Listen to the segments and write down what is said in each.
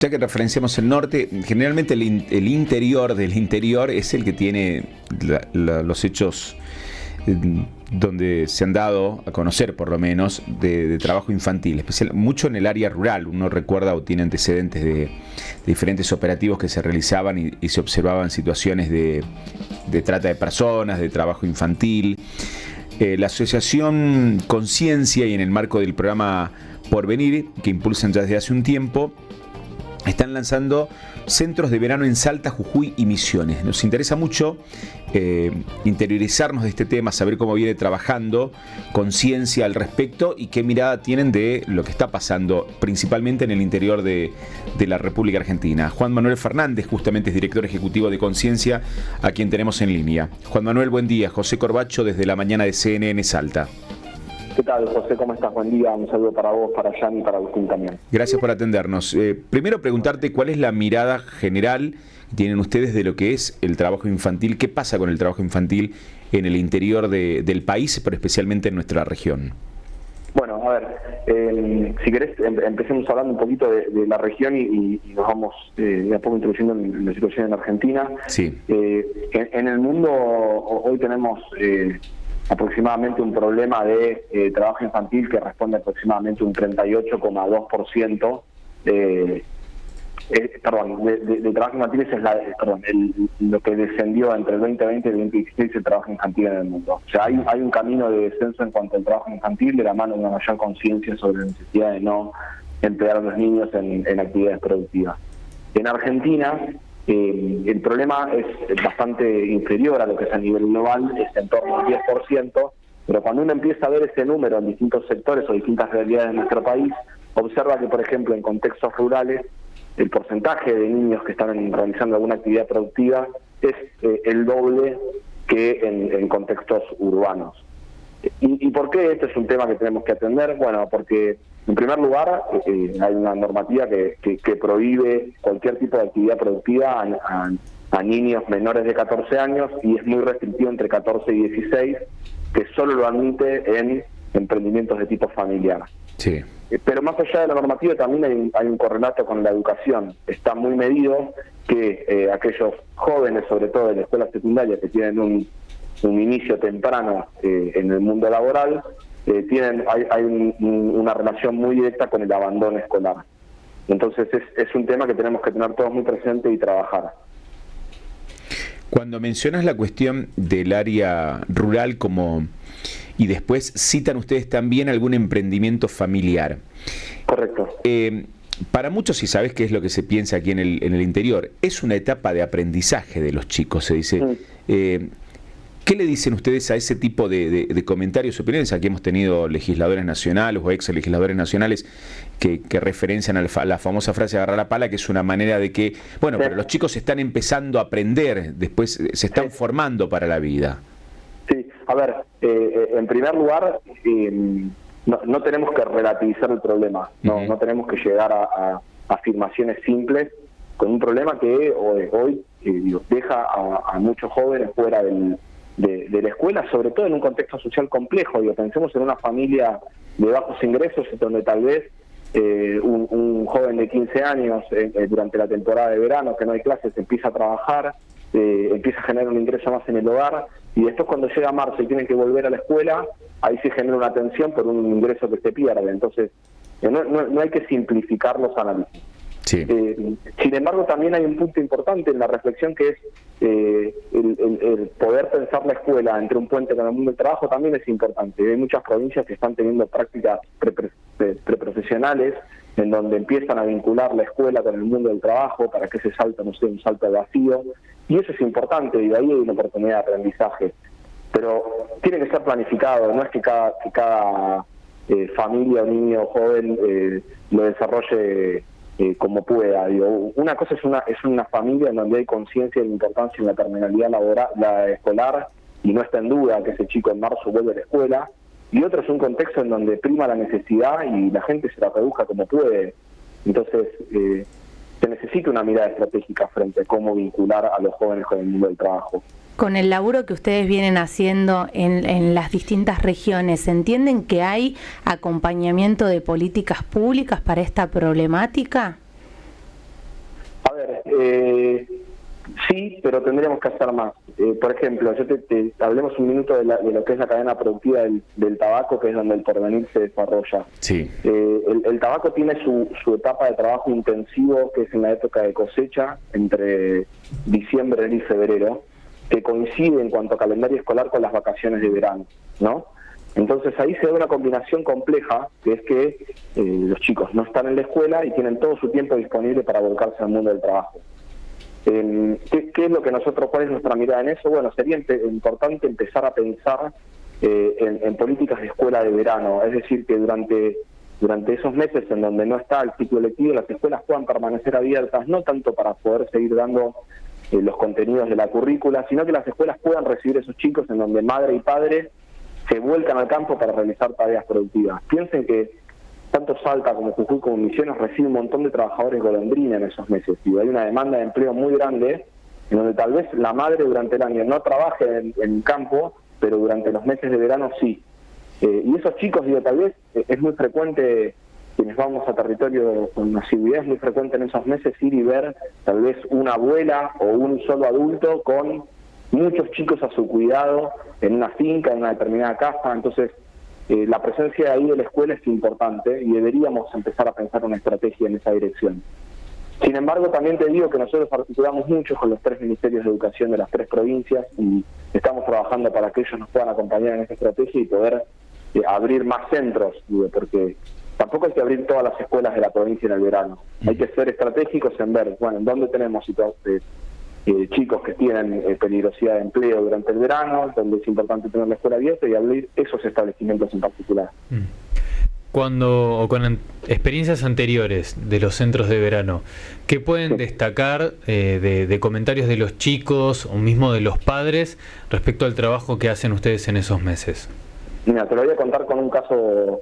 Ya que referenciamos el norte, generalmente el interior del interior es el que tiene los hechos donde se han dado a conocer, por lo menos, de trabajo infantil, mucho en el área rural. Uno recuerda o tiene antecedentes de diferentes operativos que se realizaban y se observaban situaciones de trata de personas, de trabajo infantil. La asociación Conciencia, y en el marco del programa Porvenir, que impulsan ya desde hace un tiempo, están lanzando centros de verano en Salta, Jujuy y Misiones. Nos interesa mucho interiorizarnos de este tema, saber cómo viene trabajando Conciencia al respecto y qué mirada tienen de lo que está pasando principalmente en el interior de la República Argentina. Juan Manuel Fernández justamente es director ejecutivo de Conciencia, a quien tenemos en línea. Juan Manuel, buen día. José Corbacho desde la mañana de CNN Salta. ¿Qué tal, José? ¿Cómo estás? Buen día. Un saludo para vos, para Jan y para Agustín también. Gracias por atendernos. Primero preguntarte cuál es la mirada general que tienen ustedes de lo que es el trabajo infantil. ¿Qué pasa con el trabajo infantil en el interior del país, pero especialmente en nuestra región? Bueno, a ver, si querés empecemos hablando un poquito de la región y nos vamos de a poco introduciendo en la situación en Argentina. Sí. En el mundo hoy tenemos aproximadamente un problema de trabajo infantil que responde aproximadamente un 38,2%. De trabajo infantil es lo que descendió entre el 2020 y el 2016 el trabajo infantil en el mundo. O sea, hay un camino de descenso en cuanto al trabajo infantil, de la mano de una mayor conciencia sobre la necesidad de no emplear a los niños en actividades productivas. En Argentina, el problema es bastante inferior a lo que es a nivel global, es en torno al 10%, pero cuando uno empieza a ver ese número en distintos sectores o distintas realidades de nuestro país, observa que, por ejemplo, en contextos rurales, el porcentaje de niños que están realizando alguna actividad productiva es el doble que en contextos urbanos. ¿Y por qué este es un tema que tenemos que atender? Bueno, porque en primer lugar hay una normativa que prohíbe cualquier tipo de actividad productiva a niños menores de 14 años y es muy restrictivo entre 14 y 16, que solo lo admite en emprendimientos de tipo familiar. Sí. Pero más allá de la normativa también hay un correlato con la educación. Está muy medido que aquellos jóvenes, sobre todo de la escuela secundaria, que tienen un inicio temprano en el mundo laboral, hay una relación muy directa con el abandono escolar. Entonces es un tema que tenemos que tener todos muy presente y trabajar. Cuando mencionas la cuestión del área rural y después citan ustedes también algún emprendimiento familiar. Correcto. Para muchos, y sabes qué es lo que se piensa aquí en el interior, es una etapa de aprendizaje de los chicos, se dice. ¿Qué le dicen ustedes a ese tipo de comentarios o opiniones? Aquí hemos tenido legisladores nacionales o ex legisladores nacionales que referencian a la famosa frase agarrar la pala, que es una manera de que, bueno, pero los chicos están empezando a aprender, después se están formando para la vida. Sí, a ver, en primer lugar, no tenemos que relativizar el problema, no tenemos que llegar a afirmaciones simples con un problema que hoy deja a muchos jóvenes fuera de la escuela, sobre todo en un contexto social complejo. Pensemos en una familia de bajos ingresos donde tal vez un joven de 15 años durante la temporada de verano, que no hay clases, empieza a trabajar, empieza a generar un ingreso más en el hogar, y después cuando llega marzo y tienen que volver a la escuela, ahí se genera una tensión por un ingreso que se pierde. Entonces no hay que simplificar los análisis. Sí. Sin embargo, también hay un punto importante en la reflexión, que es el poder pensar la escuela entre un puente con el mundo del trabajo también es importante. Hay muchas provincias que están teniendo prácticas preprofesionales en donde empiezan a vincular la escuela con el mundo del trabajo para que ese salto no sea un salto de vacío, y eso es importante, y de ahí hay una oportunidad de aprendizaje. Pero tiene que ser planificado, no es que cada familia o niño o joven lo desarrolle como pueda. Una cosa es una familia en donde hay conciencia de la importancia de la terminalidad escolar y no está en duda que ese chico en marzo vuelve a la escuela, y otro es un contexto en donde prima la necesidad y la gente se la reduzca como puede. Entonces se necesita una mirada estratégica frente a cómo vincular a los jóvenes con el mundo del trabajo. Con el laburo que ustedes vienen haciendo en las distintas regiones, ¿entienden que hay acompañamiento de políticas públicas para esta problemática? Sí, pero tendríamos que hacer más. Por ejemplo, hablemos un minuto de lo que es la cadena productiva del tabaco, que es donde el porvenir se desarrolla. Sí. El tabaco tiene su etapa de trabajo intensivo, que es en la época de cosecha, entre diciembre y febrero, que coincide en cuanto a calendario escolar con las vacaciones de verano, ¿no? Entonces ahí se da una combinación compleja, que es que los chicos no están en la escuela y tienen todo su tiempo disponible para volcarse al mundo del trabajo. ¿Qué es lo que cuál es nuestra mirada en eso? Bueno, sería importante empezar a pensar en políticas de escuela de verano, es decir, que durante esos meses en donde no está el ciclo lectivo, las escuelas puedan permanecer abiertas, no tanto para poder seguir dando los contenidos de la currícula, sino que las escuelas puedan recibir esos chicos en donde madre y padre se vuelcan al campo para realizar tareas productivas. Piensen que tanto Salta como Jujuy como Misiones reciben un montón de trabajadores golondrina en esos meses, y hay una demanda de empleo muy grande, en donde tal vez la madre durante el año no trabaje en campo, pero durante los meses de verano sí. Y esos chicos, tal vez es muy frecuente, quienes vamos a territorio con asiduidad, es muy frecuente en esos meses ir y ver tal vez una abuela o un solo adulto con muchos chicos a su cuidado en una finca, en una determinada casa. Entonces la presencia ahí de la escuela es importante y deberíamos empezar a pensar una estrategia en esa dirección. Sin embargo, también te digo que nosotros articulamos mucho con los 3 ministerios de educación de las 3 provincias y estamos trabajando para que ellos nos puedan acompañar en esta estrategia y poder abrir más centros, porque tampoco hay que abrir todas las escuelas de la provincia en el verano. Hay que ser estratégicos en ver, en dónde tenemos chicos que tienen peligrosidad de empleo durante el verano, donde es importante tener la escuela abierta y abrir esos establecimientos en particular. Con experiencias anteriores de los centros de verano, ¿qué pueden destacar de comentarios de los chicos o mismo de los padres respecto al trabajo que hacen ustedes en esos meses? Mira, te lo voy a contar con un caso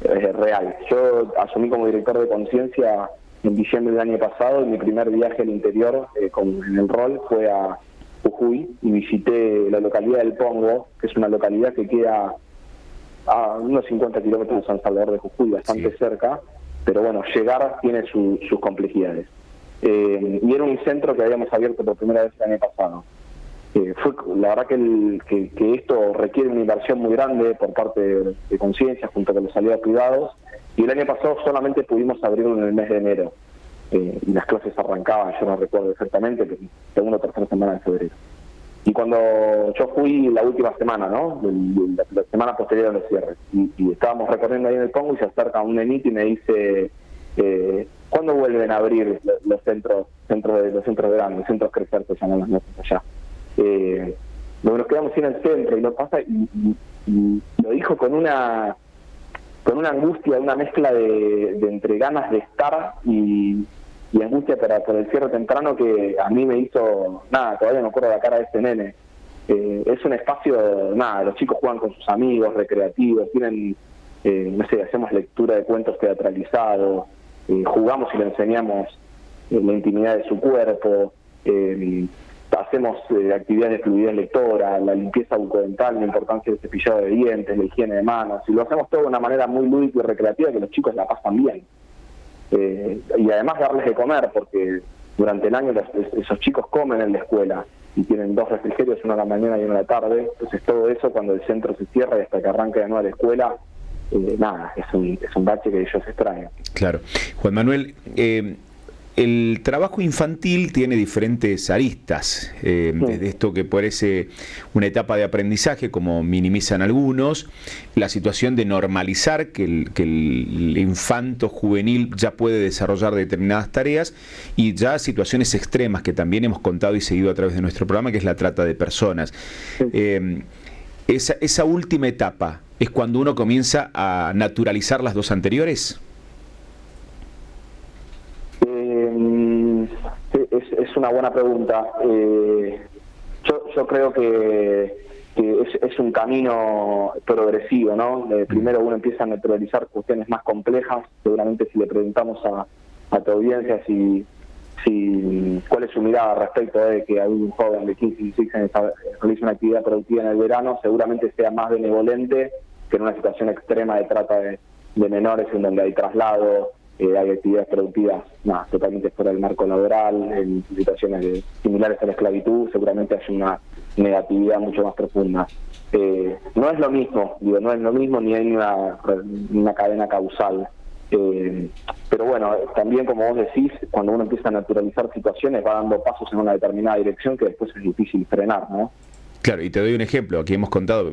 real. Yo asumí como director de conciencia en diciembre del año pasado y mi primer viaje al interior en el rol fue a Jujuy y visité la localidad del Pongo, que es una localidad que queda a unos 50 kilómetros de San Salvador de Jujuy, bastante cerca, pero bueno, llegar tiene sus complejidades. Y era un centro que habíamos abierto por primera vez el año pasado. La verdad que esto requiere una inversión muy grande por parte de conciencia junto con los aliados privados, y el año pasado solamente pudimos abrirlo en el mes de enero, y las clases arrancaban, yo no recuerdo exactamente, pero segunda o tercera semana de febrero. Y cuando yo fui la última semana, ¿no? La semana posterior a los cierres, y estábamos recorriendo ahí en el Congo y se acerca un nenito y me dice, ¿cuándo vuelven a abrir los centros de verano, los centros crecer, que llaman las noches allá? Nos quedamos en el centro y lo pasa y lo dijo con una angustia, una mezcla de entre ganas de estar y angustia por el cierre temprano, que a mí me hizo, todavía me acuerdo la cara de este nene. Es un espacio, los chicos juegan con sus amigos, recreativos, tienen, hacemos lectura de cuentos teatralizados, jugamos y le enseñamos la intimidad de su cuerpo, hacemos actividades de fluidez lectora, la limpieza bucodental, la importancia del cepillado de dientes, la higiene de manos, y lo hacemos todo de una manera muy lúdica y recreativa que los chicos la pasan bien. Y además darles de comer, porque durante el año esos chicos comen en la escuela y tienen 2 refrigerios, uno a la mañana y uno a la tarde. Entonces todo eso, cuando el centro se cierra y hasta que arranque de nuevo la escuela, es un bache que ellos extrañan. Claro. Juan Manuel, el trabajo infantil tiene diferentes aristas, desde esto que parece una etapa de aprendizaje, como minimizan algunos, la situación de normalizar que el infanto juvenil ya puede desarrollar determinadas tareas, y ya situaciones extremas que también hemos contado y seguido a través de nuestro programa, que es la trata de personas. Esa última etapa es cuando uno comienza a naturalizar las 2 anteriores. Es una buena pregunta. Yo creo que es un camino progresivo, ¿no? Primero uno empieza a naturalizar cuestiones más complejas. Seguramente si le preguntamos a tu audiencia si cuál es su mirada respecto de que un joven de 15 y 16 años realiza una actividad productiva en el verano, seguramente sea más benevolente que en una situación extrema de trata de menores, en donde hay traslado, hay actividades productivas totalmente fuera del marco laboral, en situaciones similares a la esclavitud, seguramente hay una negatividad mucho más profunda. No es lo mismo, no es lo mismo, ni hay una cadena causal. Pero bueno, también como vos decís, cuando uno empieza a naturalizar situaciones va dando pasos en una determinada dirección que después es difícil frenar, ¿no? Claro, y te doy un ejemplo. Aquí hemos contado,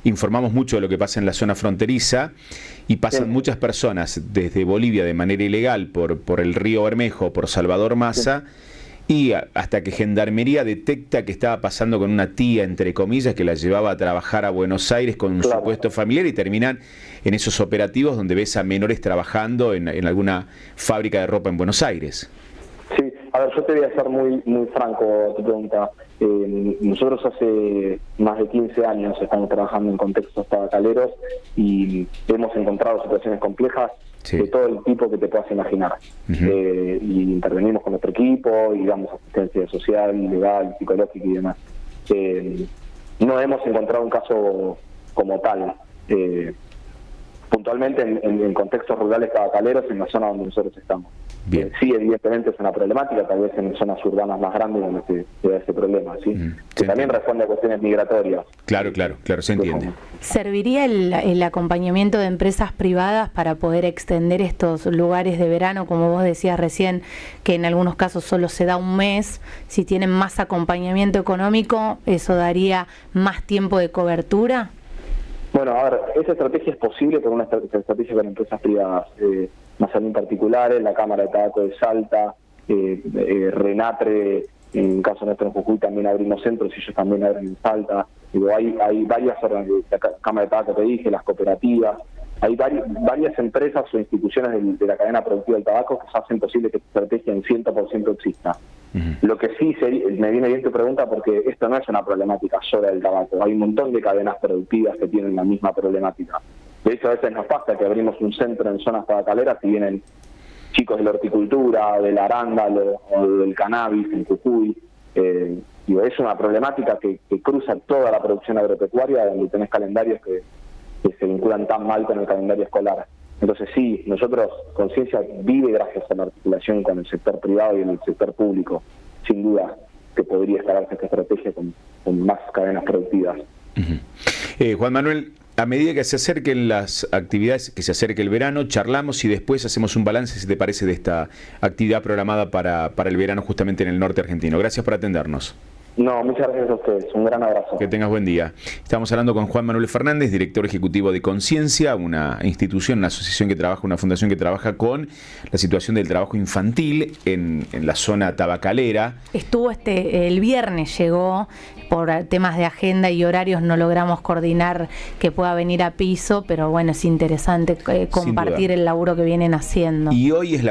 informamos mucho de lo que pasa en la zona fronteriza y pasan muchas personas desde Bolivia de manera ilegal por el río Bermejo, por Salvador Massa, y hasta que Gendarmería detecta que estaba pasando con una tía, entre comillas, que la llevaba a trabajar a Buenos Aires con un supuesto familiar, y terminan en esos operativos donde ves a menores trabajando en alguna fábrica de ropa en Buenos Aires. Sí, a ver, yo te voy a ser muy franco tu pregunta. Nosotros hace más de 15 años estamos trabajando en contextos tabacaleros y hemos encontrado situaciones complejas de todo el tipo que te puedas imaginar. Y intervenimos con nuestro equipo y damos asistencia social, legal, psicológica y demás. No hemos encontrado un caso como tal. Puntualmente en contextos rurales tabacaleros en la zona donde nosotros estamos. Sí, evidentemente es una problemática, tal vez en zonas urbanas más grandes donde se da ese problema, ¿sí? Que también responde a cuestiones migratorias. Claro, se entiende. ¿Serviría el acompañamiento de empresas privadas para poder extender estos lugares de verano, como vos decías recién, que en algunos casos solo se da un mes? Si tienen más acompañamiento económico, ¿eso daría más tiempo de cobertura? Bueno, a ver, esa estrategia es posible por una estrategia con empresas privadas. Mazalín particulares, la Cámara de Tabaco de Salta, Renatre, en caso nuestro en Jujuy también abrimos centros y ellos también abren en Salta. Hay varias organizaciones, la Cámara de Tabaco te dije, las cooperativas, hay varias empresas o instituciones de la cadena productiva del tabaco que hacen posible que esta estrategia en 100% exista. Lo que sí me viene bien tu pregunta porque esto no es una problemática sola del tabaco, hay un montón de cadenas productivas que tienen la misma problemática. De hecho, a veces nos pasa que abrimos un centro en zonas tabacaleras y vienen chicos de la horticultura, del arándalo o del cannabis en Jujuy. Es una problemática que cruza toda la producción agropecuaria, donde tenés calendarios que se vinculan tan mal con el calendario escolar. Entonces sí, nosotros, Conciencia vive gracias a la articulación con el sector privado y en el sector público. Sin duda que podría escalarse esta estrategia con más cadenas productivas. Juan Manuel, a medida que se acerquen las actividades, que se acerque el verano, charlamos y después hacemos un balance, si te parece, de esta actividad programada para el verano justamente en el norte argentino. Gracias por atendernos. No, muchas gracias a ustedes. Un gran abrazo. Que tengas buen día. Estamos hablando con Juan Manuel Fernández, director ejecutivo de Conciencia, una institución, una asociación que trabaja, una fundación que trabaja con la situación del trabajo infantil en la zona tabacalera. Estuvo el viernes, llegó, por temas de agenda y horarios no logramos coordinar que pueda venir a piso, pero bueno, es interesante compartir el laburo que vienen haciendo. Y hoy es la